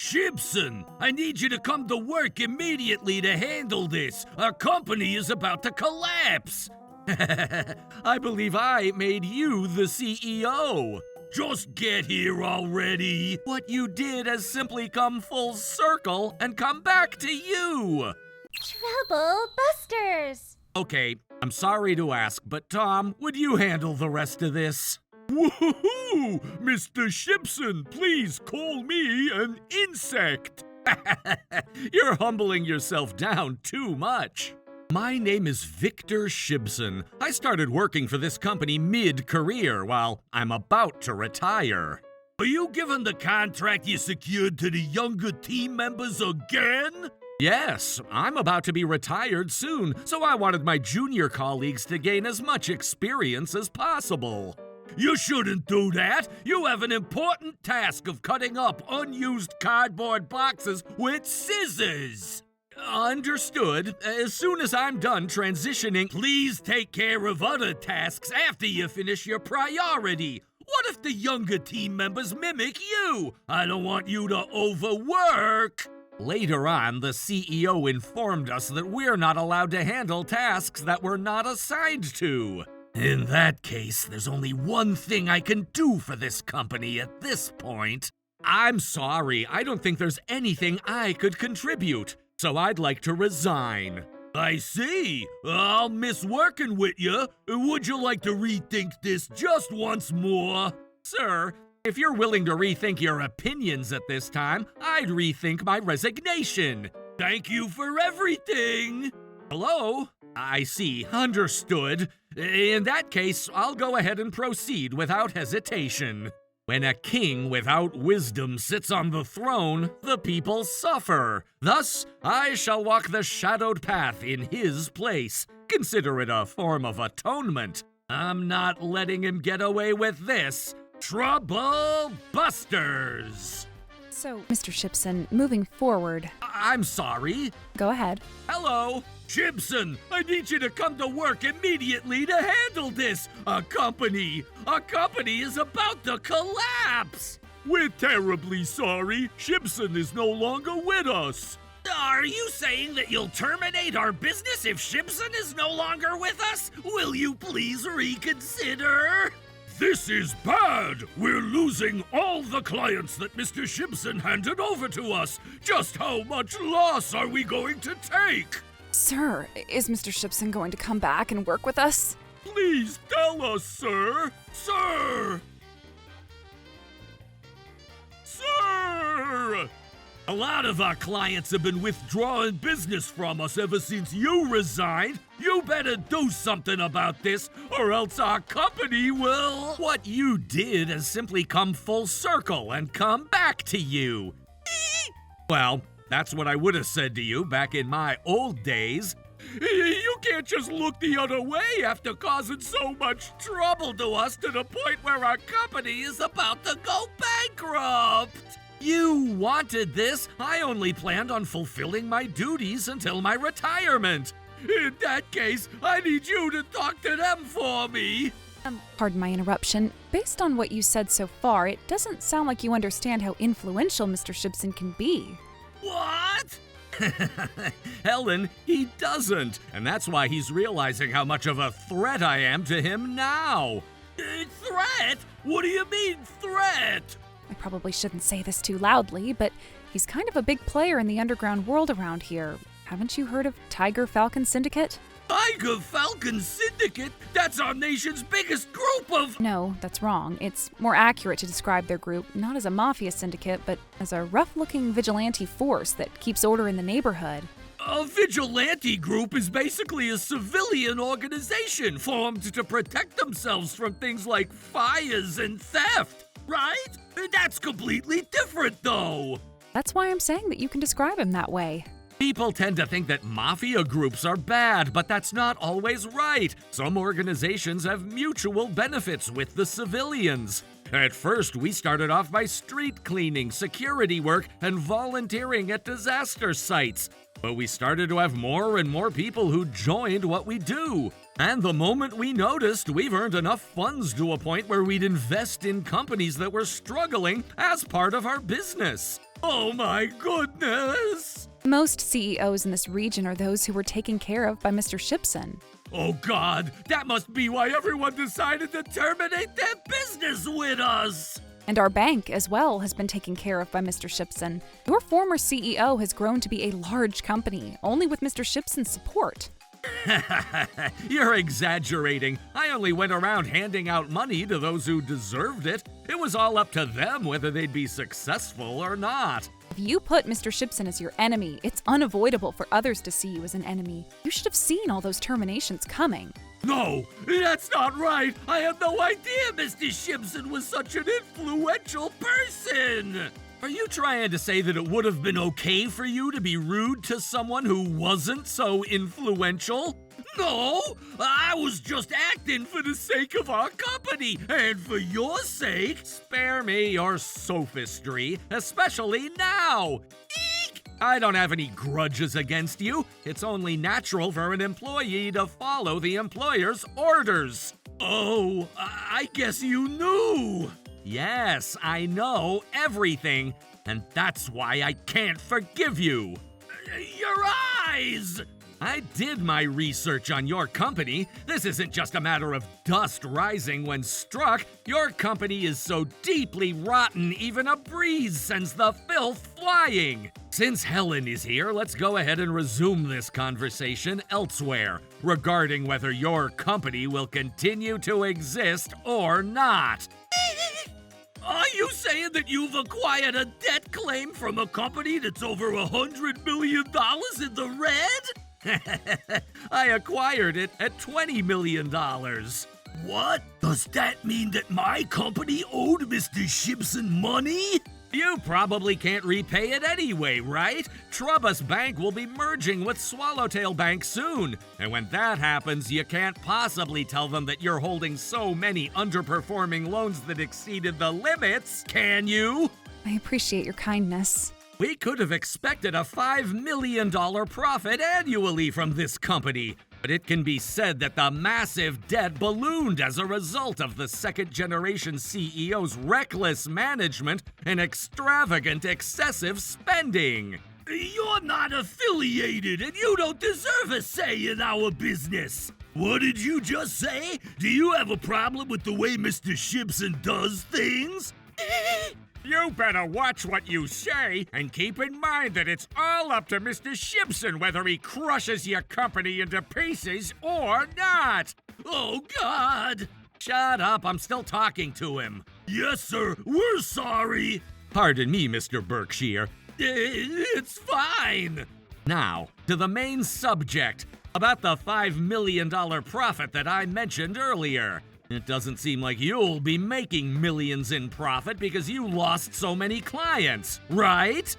Shibson, I need you to come to work immediately to handle this. Our company is about to collapse. I believe I made you the CEO. Just get here already. What you did has simply come full circle and come back to you. Trouble Busters! Okay, I'm sorry to ask, but Tom, would you handle the rest of this? Woohoo! Mr. Shibson, please call me an insect. You're humbling yourself down too much. My name is Victor Shibson. I started working for this company mid-career while I'm about to retire. Are you giving the contract you secured to the younger team members again? Yes, I'm about to be retired soon, so I wanted my junior colleagues to gain as much experience as possible. You shouldn't do that. You have an important task of cutting up unused cardboard boxes with scissors. Understood. As soon as I'm done transitioning, please take care of other tasks after you finish your priority. What if the younger team members mimic you? I don't want you to overwork. Later on, the CEO informed us that we're not allowed to handle tasks that we're not assigned to. In that case, there's only one thing I can do for this company at this point. I'm sorry, I don't think there's anything I could contribute, so I'd like to resign. I see. I'll miss working with you. Would you like to rethink this just once more? Sir, if you're willing to rethink your opinions at this time, I'd rethink my resignation. Thank you for everything. Hello? I see. Understood. In that case, I'll go ahead and proceed without hesitation. When a king without wisdom sits on the throne, the people suffer. Thus, I shall walk the shadowed path in his place. Consider it a form of atonement. I'm not letting him get away with this. Trouble Busters! So, Mr. Shibson, moving forward... I'm sorry. Go ahead. Hello? Shibson, I need you to come to work immediately to handle this. Our company is about to collapse. We're terribly sorry. Shibson is no longer with us. Are you saying that you'll terminate our business if Shibson is no longer with us? Will you please reconsider? This is bad! We're losing all the clients that Mr. Shibson handed over to us. Just how much loss are we going to take? Sir, is Mr. Shibson going to come back and work with us? Please tell us, sir! Sir! Sir! A lot of our clients have been withdrawing business from us ever since you resigned. You better do something about this, or else our company will... What you did has simply come full circle and come back to you. Well, that's what I would have said to you back in my old days. You can't just look the other way after causing so much trouble to us to the point where our company is about to go bankrupt. You wanted this. I only planned on fulfilling my duties until my retirement. In that case, I need you to talk to them for me. Pardon my interruption. Based on what you said so far, it doesn't sound like you understand how influential Mr. Shibson can be. What? Helen, he doesn't. And that's why he's realizing how much of a threat I am to him now. Threat? What do you mean, threat? I probably shouldn't say this too loudly, but he's kind of a big player in the underground world around here. Haven't you heard of Tiger Falcon Syndicate? Tiger Falcon Syndicate? That's our nation's biggest group of... No, that's wrong. It's more accurate to describe their group not as a mafia syndicate, but as a rough-looking vigilante force that keeps order in the neighborhood. A vigilante group is basically a civilian organization formed to protect themselves from things like fires and theft, right? That's completely different, though. That's why I'm saying that you can describe him that way. People tend to think that mafia groups are bad, but that's not always right. Some organizations have mutual benefits with the civilians. At first, we started off by street cleaning, security work, and volunteering at disaster sites. But we started to have more and more people who joined what we do. And the moment we noticed, we've earned enough funds to a point where we'd invest in companies that were struggling as part of our business. Oh my goodness! Most CEOs in this region are those who were taken care of by Mr. Shipson. Oh God, that must be why everyone decided to terminate their business with us! And our bank, as well, has been taken care of by Mr. Shipson. Your former CEO has grown to be a large company, only with Mr. Shipson's support. You're exaggerating. I only went around handing out money to those who deserved it. It was all up to them whether they'd be successful or not. If you put Mr. Shipson as your enemy, it's unavoidable for others to see you as an enemy. You should have seen all those terminations coming. No, that's not right. I had no idea Mr. Shipson was such an influential person. Are you trying to say that it would have been okay for you to be rude to someone who wasn't so influential? No, I was just acting for the sake of our company, and for your sake. Spare me your sophistry, especially now. Eek! I don't have any grudges against you. It's only natural for an employee to follow the employer's orders. Oh, I guess you knew. Yes, I know everything, and that's why I can't forgive you. Your eyes! I did my research on your company. This isn't just a matter of dust rising when struck. Your company is so deeply rotten, even a breeze sends the filth flying. Since Helen is here, let's go ahead and resume this conversation elsewhere regarding whether your company will continue to exist or not. Are you saying that you've acquired a debt claim from a company that's over $100 million in the red? I acquired it at $20 million. What? Does that mean that my company owed Mr. Shipson money? You probably can't repay it anyway, right? Trubus Bank will be merging with Swallowtail Bank soon. And when that happens, you can't possibly tell them that you're holding so many underperforming loans that exceeded the limits, can you? I appreciate your kindness. We could have expected a $5 million profit annually from this company, but it can be said that the massive debt ballooned as a result of the second-generation CEO's reckless management and extravagant, excessive spending. You're not affiliated, and you don't deserve a say in our business. What did you just say? Do you have a problem with the way Mr. Shipson does things? You better watch what you say, and keep in mind that it's all up to Mr. Shipson whether he crushes your company into pieces or not. Oh, God! Shut up, I'm still talking to him. Yes, sir, we're sorry. Pardon me, Mr. Berkshire. It's fine. Now, to the main subject, about the $5 million profit that I mentioned earlier. It doesn't seem like you'll be making millions in profit because you lost so many clients, right?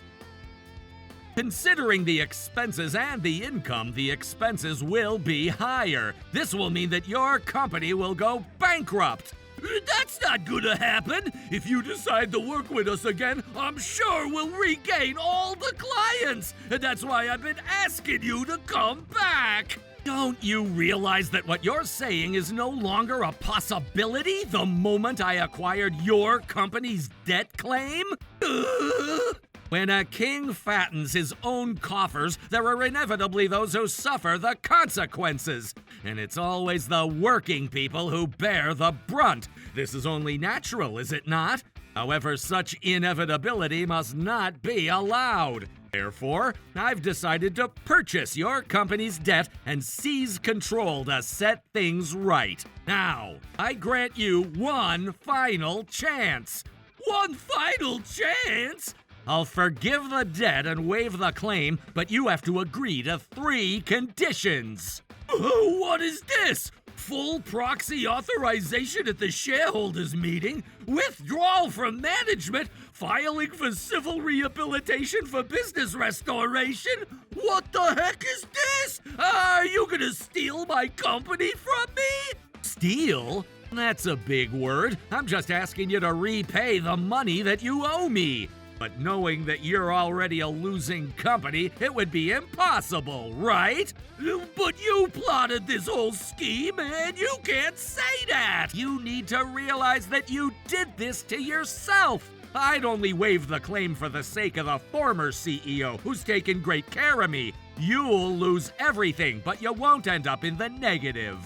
Considering the expenses and the income, the expenses will be higher. This will mean that your company will go bankrupt. That's not gonna happen. If you decide to work with us again, I'm sure we'll regain all the clients. And that's why I've been asking you to come back. Don't you realize that what you're saying is no longer a possibility the moment I acquired your company's debt claim? When a king fattens his own coffers, there are inevitably those who suffer the consequences. And it's always the working people who bear the brunt. This is only natural, is it not? However, such inevitability must not be allowed. Therefore, I've decided to purchase your company's debt and seize control to set things right. Now, I grant you one final chance. One final chance? I'll forgive the debt and waive the claim, but you have to agree to 3 conditions. What is this? Full proxy authorization at the shareholders meeting, withdrawal from management, filing for civil rehabilitation for business restoration? What the heck is this? Are you gonna steal my company from me? Steal? That's a big word. I'm just asking you to repay the money that you owe me. But knowing that you're already a losing company, it would be impossible, right? But you plotted this whole scheme, and you can't say that! You need to realize that you did this to yourself! I'd only waive the claim for the sake of the former CEO, who's taken great care of me. You'll lose everything, but you won't end up in the negative.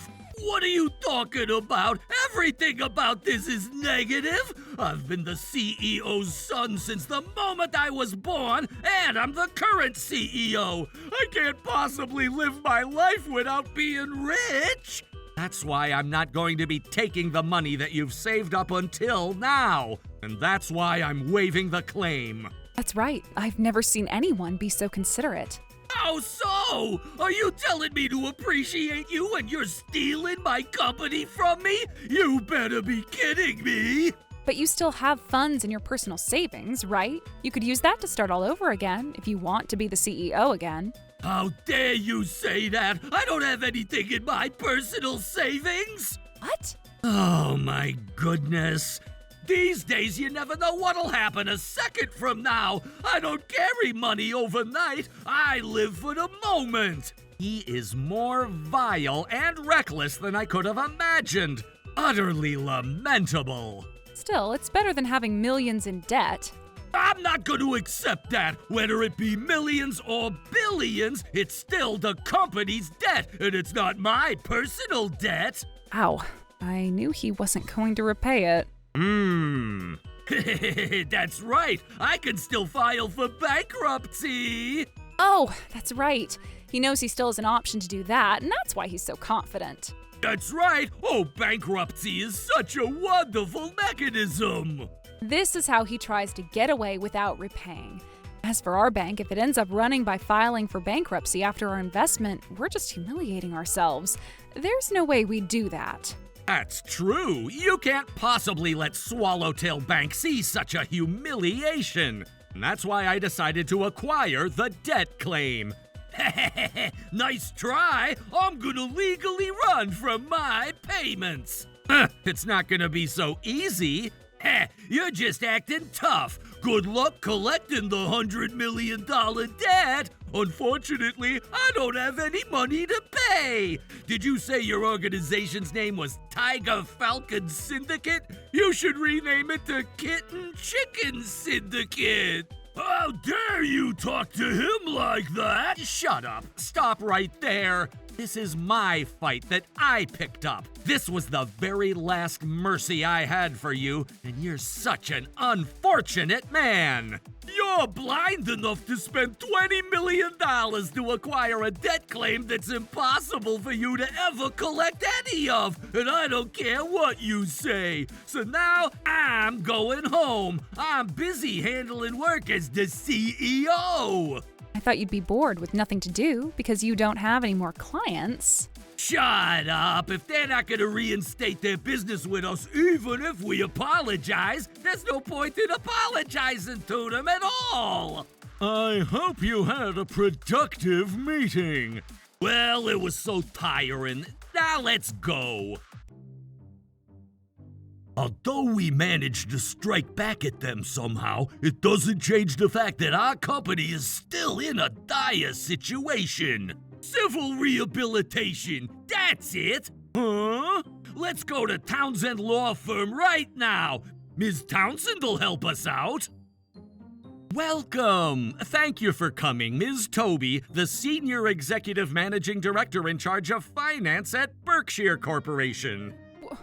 What are you talking about? Everything about this is negative. I've been the CEO's son since the moment I was born, and I'm the current CEO. I can't possibly live my life without being rich. That's why I'm not going to be taking the money that you've saved up until now. And that's why I'm waiving the claim. That's right. I've never seen anyone be so considerate. How so? Are you telling me to appreciate you when you're stealing my company from me? You better be kidding me! But you still have funds in your personal savings, right? You could use that to start all over again if you want to be the CEO again. How dare you say that? I don't have anything in my personal savings! What? Oh my goodness. These days, you never know what'll happen a second from now. I don't carry money overnight. I live for the moment. He is more vile and reckless than I could have imagined. Utterly lamentable. Still, it's better than having millions in debt. I'm not going to accept that. Whether it be millions or billions, it's still the company's debt, and it's not my personal debt. Ow. I knew he wasn't going to repay it. That's right. I can still file for bankruptcy. Oh, that's right. He knows he still has an option to do that, and that's why he's so confident. That's right. Oh, bankruptcy is such a wonderful mechanism. This is how he tries to get away without repaying. As for our bank, if it ends up running by filing for bankruptcy after our investment, we're just humiliating ourselves. There's no way we'd do that. That's true. You can't possibly let Swallowtail Bank see such a humiliation. And that's why I decided to acquire the debt claim. Nice try. I'm gonna legally run from my payments. It's not gonna be so easy. You're just acting tough. Good luck collecting the $100 million debt. Unfortunately, I don't have any money to pay. Did you say your organization's name was Tiger Falcon Syndicate? You should rename it to Kitten Chicken Syndicate. How dare you talk to him like that? Shut up. Stop right there. This is my fight that I picked up. This was the very last mercy I had for you, and you're such an unfortunate man. You're blind enough to spend $20 million to acquire a debt claim that's impossible for you to ever collect any of, and I don't care what you say. So now I'm going home. I'm busy handling work as the CEO. I thought you'd be bored with nothing to do because you don't have any more clients. Shut up! If they're not gonna reinstate their business with us, even if we apologize, there's no point in apologizing to them at all! I hope you had a productive meeting. Well, it was so tiring. Now let's go. Although we managed to strike back at them somehow, it doesn't change the fact that our company is still in a dire situation. Civil rehabilitation, that's it! Huh? Let's go to Townsend Law Firm right now. Ms. Townsend will help us out. Welcome! Thank you for coming, Ms. Toby, the Senior Executive Managing Director in charge of finance at Berkshire Corporation.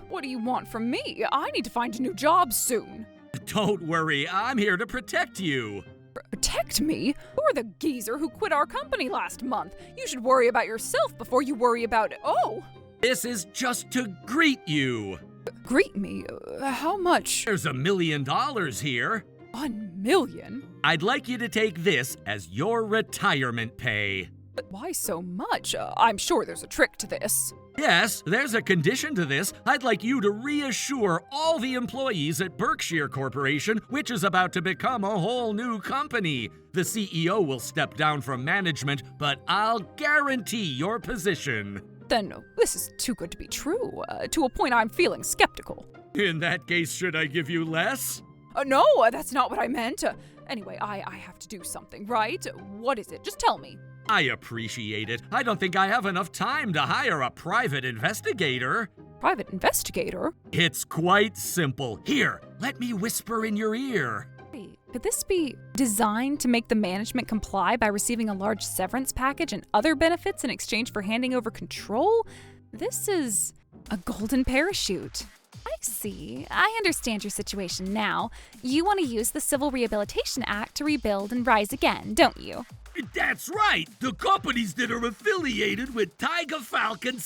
What do you want from me? I need to find a new job soon. Don't worry, I'm here to protect you. Protect me? You're the geezer who quit our company last month. You should worry about yourself before you worry about... Oh! This is just to greet you. Greet me? How much? There's $1 million here. $1 million? I'd like you to take this as your retirement pay. But why so much? I'm sure there's a trick to this. Yes, there's a condition to this. I'd like you to reassure all the employees at Berkshire Corporation, which is about to become a whole new company. The CEO will step down from management, but I'll guarantee your position. Then this is too good to be true, to a point I'm feeling skeptical. In that case, should I give you less? No, that's not what I meant. Anyway, I have to do something, right? What is it? Just tell me. I appreciate it. I don't think I have enough time to hire a private investigator. Private investigator? It's quite simple. Here, let me whisper in your ear. Wait, could this be designed to make the management comply by receiving a large severance package and other benefits in exchange for handing over control? This is a golden parachute. I see. I understand your situation now. You want to use the Civil Rehabilitation Act to rebuild and rise again, don't you? That's right. The companies that are affiliated with Tiger Falcon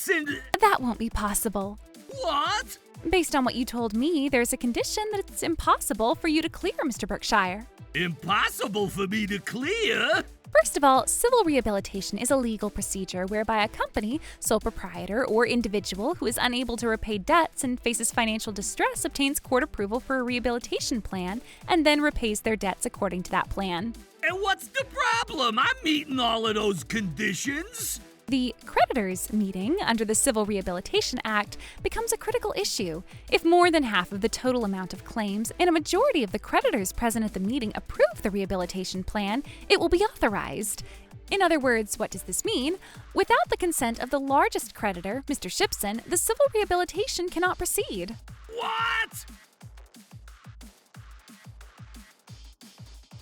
That won't be possible. What? Based on what you told me, there's a condition that it's impossible for you to clear, Mr. Berkshire. Impossible for me to clear? First of all, civil rehabilitation is a legal procedure whereby a company, sole proprietor, or individual who is unable to repay debts and faces financial distress obtains court approval for a rehabilitation plan and then repays their debts according to that plan. And what's the problem? I'm meeting all of those conditions. The creditors' meeting under the Civil Rehabilitation Act becomes a critical issue. If more than half of the total amount of claims and a majority of the creditors present at the meeting approve the rehabilitation plan, it will be authorized. In other words, what does this mean? Without the consent of the largest creditor, Mr. Shipson, the civil rehabilitation cannot proceed. What?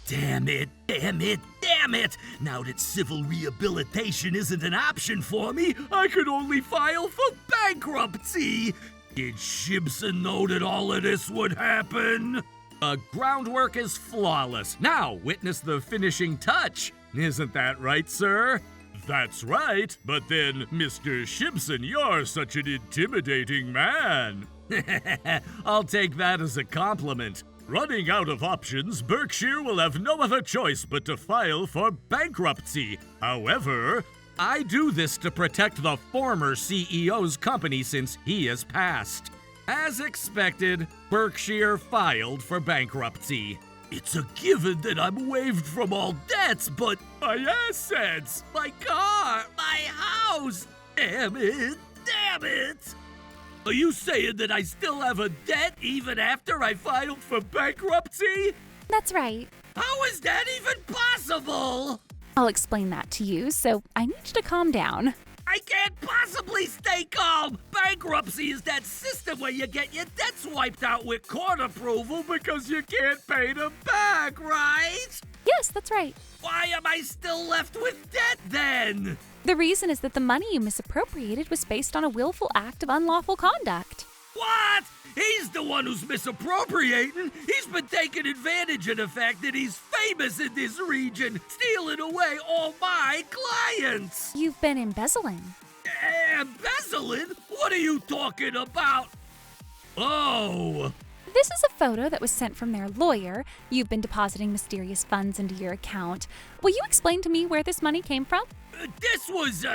Damn it, damn it, damn it! Now that civil rehabilitation isn't an option for me, I could only file for bankruptcy! Did Shipson know that all of this would happen? The groundwork is flawless. Now, witness the finishing touch. Isn't that right, sir? That's right, but then, Mr. Shipson, you're such an intimidating man. I'll take that as a compliment. Running out of options, Berkshire will have no other choice but to file for bankruptcy. However, I do this to protect the former CEO's company since he has passed. As expected, Berkshire filed for bankruptcy. It's a given that I'm waived from all debts, but my assets, my car, my house, damn it, damn it! Are you saying that I still have a debt even after I filed for bankruptcy? That's right. How is that even possible? I'll explain that to you, so I need you to calm down. I can't possibly stay calm! Bankruptcy is that system where you get your debts wiped out with court approval because you can't pay them back, right? Yes, that's right. Why am I still left with debt then? The reason is that the money you misappropriated was based on a willful act of unlawful conduct. What? He's the one who's misappropriating. He's been taking advantage of the fact that he's famous in this region, stealing away all my clients. You've been embezzling. Embezzling? What are you talking about? Oh. This is a photo that was sent from their lawyer. You've been depositing mysterious funds into your account. Will you explain to me where this money came from? This was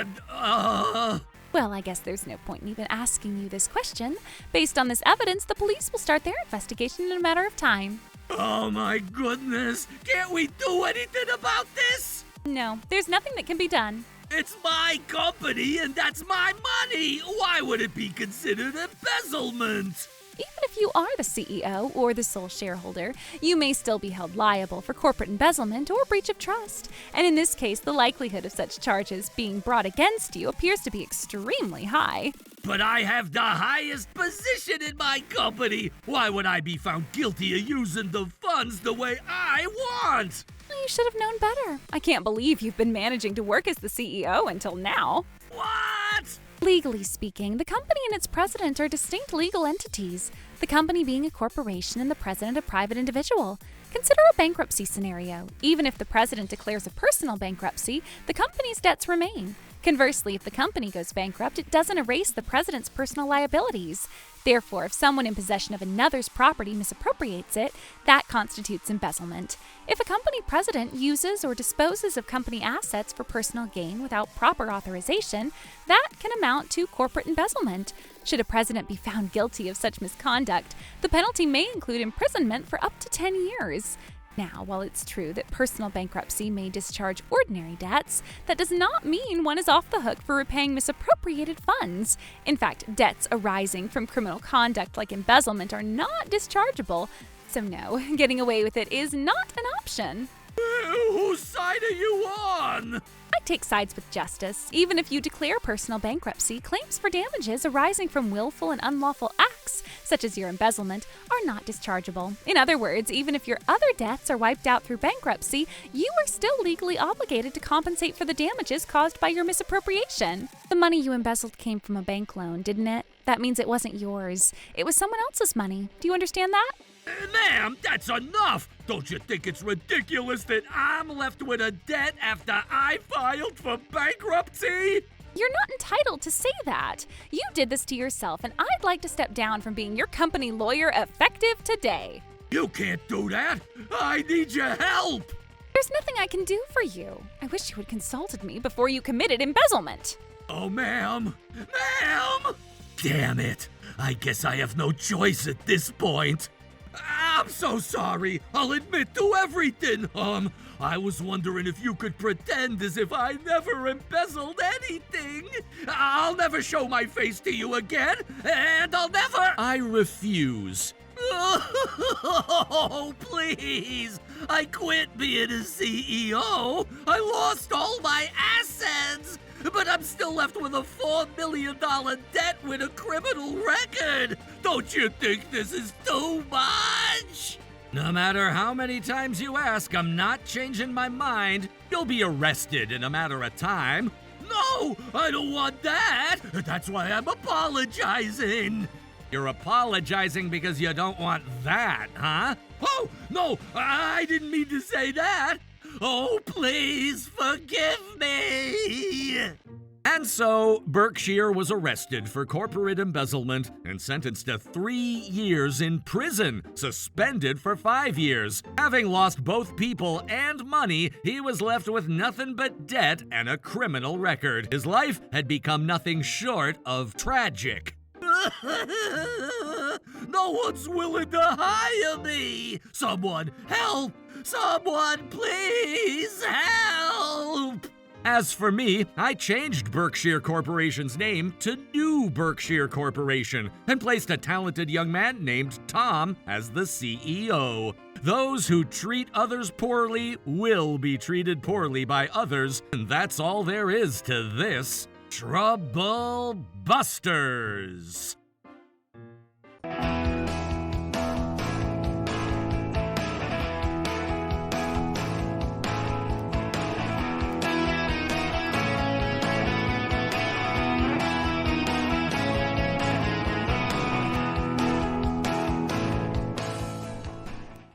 Well, I guess there's no point in even asking you this question. Based on this evidence, the police will start their investigation in a matter of time. Oh my goodness! Can't we do anything about this? No, there's nothing that can be done. It's my company and that's my money! Why would it be considered embezzlement? Even if you are the CEO or the sole shareholder, you may still be held liable for corporate embezzlement or breach of trust. And in this case, the likelihood of such charges being brought against you appears to be extremely high. But I have the highest position in my company. Why would I be found guilty of using the funds the way I want? You should have known better. I can't believe you've been managing to work as the CEO until now. What? Legally speaking, the company and its president are distinct legal entities, the company being a corporation and the president a private individual. Consider a bankruptcy scenario. Even if the president declares a personal bankruptcy, the company's debts remain. Conversely, if the company goes bankrupt, it doesn't erase the president's personal liabilities. Therefore, if someone in possession of another's property misappropriates it, that constitutes embezzlement. If a company president uses or disposes of company assets for personal gain without proper authorization, that can amount to corporate embezzlement. Should a president be found guilty of such misconduct, the penalty may include imprisonment for up to 10 years. Now, while it's true that personal bankruptcy may discharge ordinary debts, that does not mean one is off the hook for repaying misappropriated funds. In fact, debts arising from criminal conduct like embezzlement are not dischargeable. So no, getting away with it is not an option. Whose side are you on? I take sides with justice. Even if you declare personal bankruptcy, claims for damages arising from willful and unlawful acts, such as your embezzlement, are not dischargeable. In other words, even if your other debts are wiped out through bankruptcy, you are still legally obligated to compensate for the damages caused by your misappropriation. The money you embezzled came from a bank loan, didn't it? That means it wasn't yours. It was someone else's money. Do you understand that? Ma'am, that's enough! Don't you think it's ridiculous that I'm left with a debt after I filed for bankruptcy? You're not entitled to say that. You did this to yourself, and I'd like to step down from being your company lawyer effective today. You can't do that! I need your help! There's nothing I can do for you. I wish you had consulted me before you committed embezzlement. Oh, ma'am! Ma'am! Damn it! I guess I have no choice at this point. I'm so sorry. I'll admit to everything. I was wondering if you could pretend as if I never embezzled anything. I'll never show my face to you again, and I'll never— I refuse. Oh, please. I quit being a CEO. I lost all my assets. But I'm still left with a $4 million debt with a criminal record. Don't you think this is too much? No matter how many times you ask, I'm not changing my mind. You'll be arrested in a matter of time. No, I don't want that. That's why I'm apologizing. You're apologizing because you don't want that, huh? Oh, no, I didn't mean to say that. Oh, please forgive me! And so, Berkshire was arrested for corporate embezzlement and sentenced to 3 years in prison, suspended for 5 years. Having lost both people and money, he was left with nothing but debt and a criminal record. His life had become nothing short of tragic. No one's willing to hire me! Someone help! Someone please help! As for me, I changed Berkshire Corporation's name to New Berkshire Corporation and placed a talented young man named Tom as the CEO. Those who treat others poorly will be treated poorly by others, and that's all there is to this. Trouble Busters!